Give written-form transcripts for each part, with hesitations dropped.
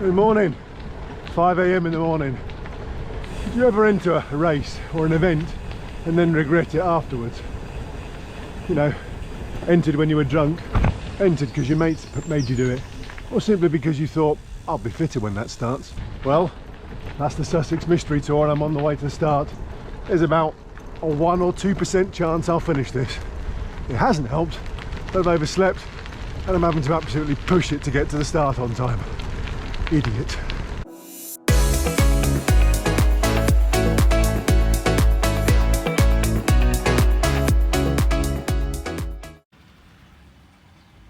Good morning. 5 AM in the morning. Did you ever enter a race or an event and then regret it afterwards? You know, entered when you were drunk, entered because your mates made you do it, or simply because you thought, I'll be fitter when that starts. Well, that's the Sussex Mystery Tour and I'm on the way to the start. There's about a 1 or 2% chance I'll finish this. It hasn't helped that I've overslept and I'm having to absolutely push it to get to the start on time. Idiot.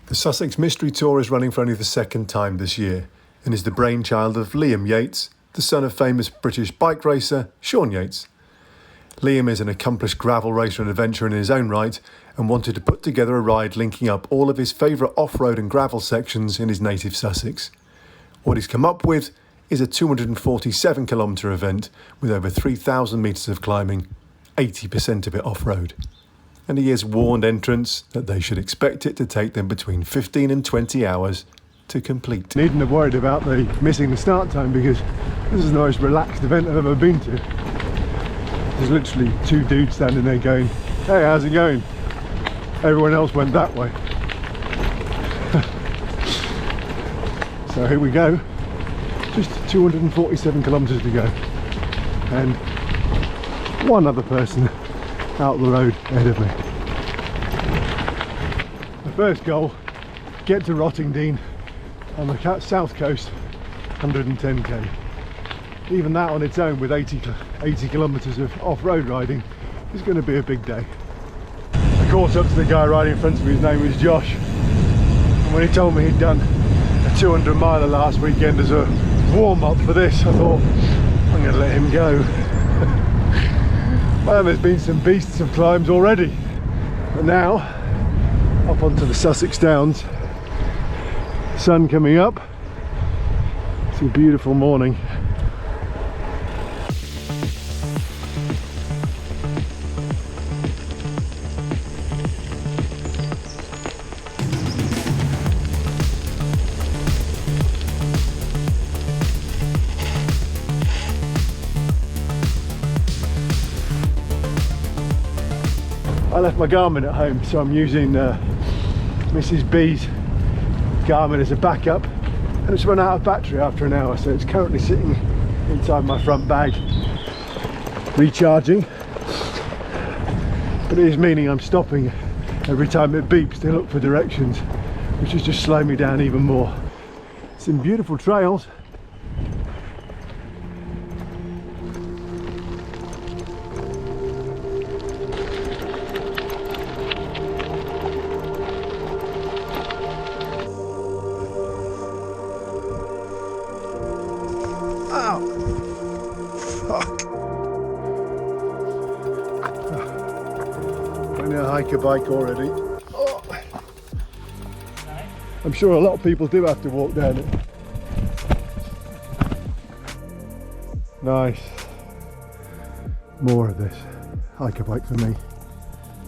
The Sussex Mystery Tour is running for only the second time this year and is the brainchild of Liam Yates, the son of famous British bike racer Sean Yates. Liam is an accomplished gravel racer and adventurer in his own right and wanted to put together a ride linking up all of his favourite off-road and gravel sections in his native Sussex. What he's come up with is a 247km event with over 3,000 metres of climbing, 80% of it off-road. And he has warned entrants that they should expect it to take them between 15 and 20 hours to complete. Needn't have worried about missing the start time because this is the most relaxed event I've ever been to. There's literally two dudes standing there going, hey, how's it going? Everyone else went that way. So here we go. Just 247km to go. And one other person out the road ahead of me. The first goal, get to Rottingdean on the south coast, 110k. Even that on its own with 80 kilometres of off-road riding is going to be a big day. I caught up to the guy riding in front of me, his name was Josh, and when he told me he'd done a 200 miler last weekend as a warm-up for this, I thought, I'm going to let him go. Well, there's been some beasts of climbs already, but now up onto the Sussex Downs, sun coming up, it's a beautiful morning. I left my Garmin at home, so I'm using Mrs. B's Garmin as a backup, and it's run out of battery after an hour, so it's currently sitting inside my front bag recharging, but it is meaning I'm stopping every time it beeps to look for directions, which is just slowing me down even more. Some beautiful trails. A bike already. Oh. I'm sure a lot of people do have to walk down it. Nice. More of this. Hiker bike for me.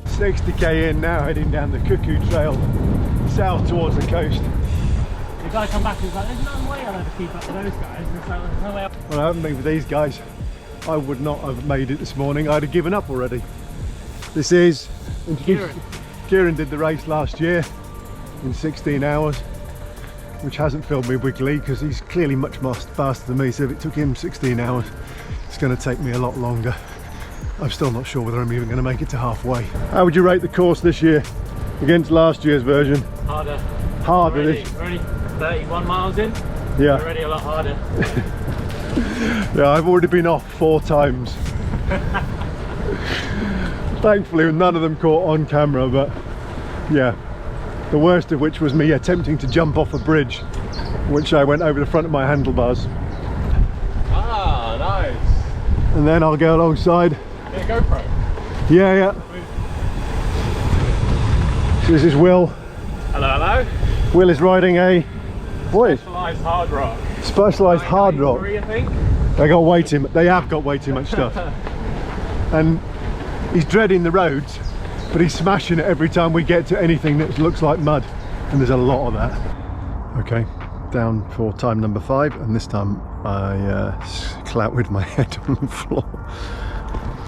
60k in now, heading down the Cuckoo Trail south towards the coast. The guy come back and was like, there's no way I'll ever keep up with those guys. And so there's no way. Well, I haven't been with these guys. I would not have made it this morning. I'd have given up already. This is Kieran did the race last year in 16 hours, which hasn't filled me with glee because he's clearly much more faster than me, so if it took him 16 hours it's going to take me a lot longer. I'm still not sure whether I'm even going to make it to halfway. How would you rate the course this year against last year's version? Harder. Harder. Already 31 miles in. Yeah. Already a lot harder. Yeah, I've already been off 4 times. Thankfully none of them caught on camera, but yeah, the worst of which was me attempting to jump off a bridge, which I went over the front of my handlebars. Ah, nice. And then I'll go alongside. Yeah, GoPro. Yeah. So this is Will. Hello, hello. Will is riding a Specialised hard rock. Specialised hard rock. I think. They have got way too much stuff. And he's dreading the roads, but he's smashing it every time we get to anything that looks like mud, and there's a lot of that. Okay, down for time number 5, and this time I clouted my head on the floor.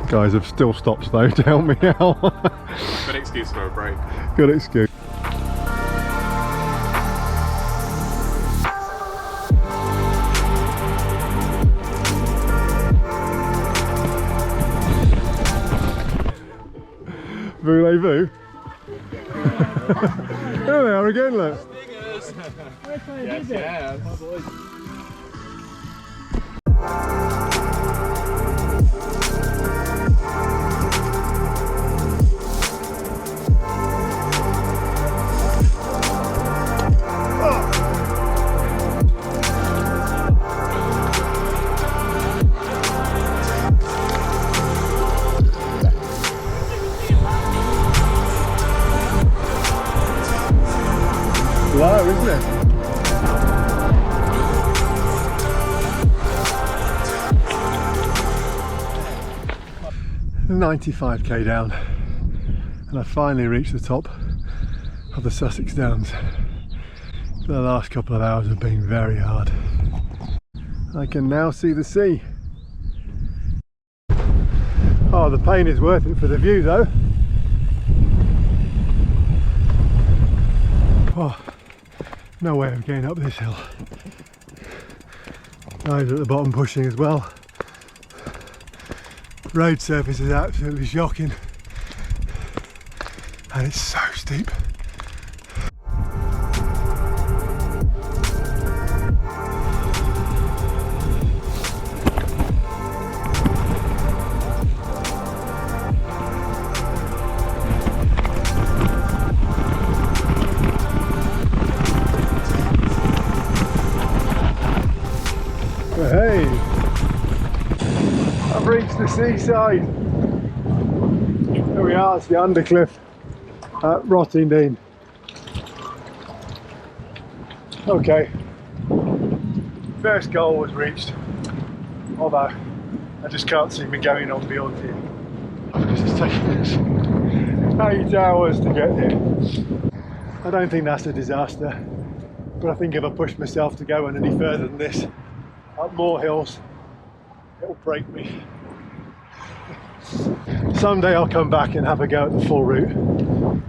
Guys have still stopped though to help me out. Good excuse for a break. Good excuse. Voulez-vous? There they are again, look. Yes, yes. Low, isn't it? $95k down, and I finally reached the top of the Sussex Downs. The last couple of hours have been very hard. I can now see the sea. Oh, the pain is worth it for the view though. Oh, no way of getting up this hill. Guys at the bottom pushing as well. Road surface is absolutely shocking, and it's so steep. Hey, I've reached the seaside. There we are, it's the undercliff at Rottingdean. Okay, first goal was reached, although I just can't see me going on beyond here. This is taking us 8 hours to get here. I don't think that's a disaster, but I think if I push myself to go on any further than this, up more hills, it'll break me. Someday I'll come back and have a go at the full route,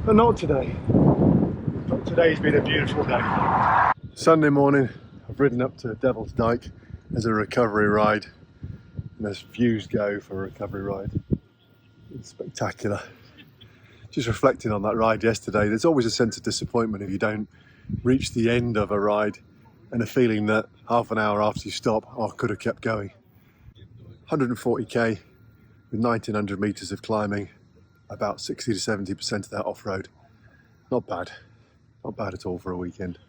but not today. But today's been a beautiful day. Sunday morning, I've ridden up to Devil's Dyke as a recovery ride, and as views go for a recovery ride, it's spectacular. Just reflecting on that ride yesterday, there's always a sense of disappointment if you don't reach the end of a ride and a feeling that half an hour after you stop, oh, I could have kept going. 140k with 1900 meters of climbing, about 60 to 70% of that off-road. Not bad at all for a weekend.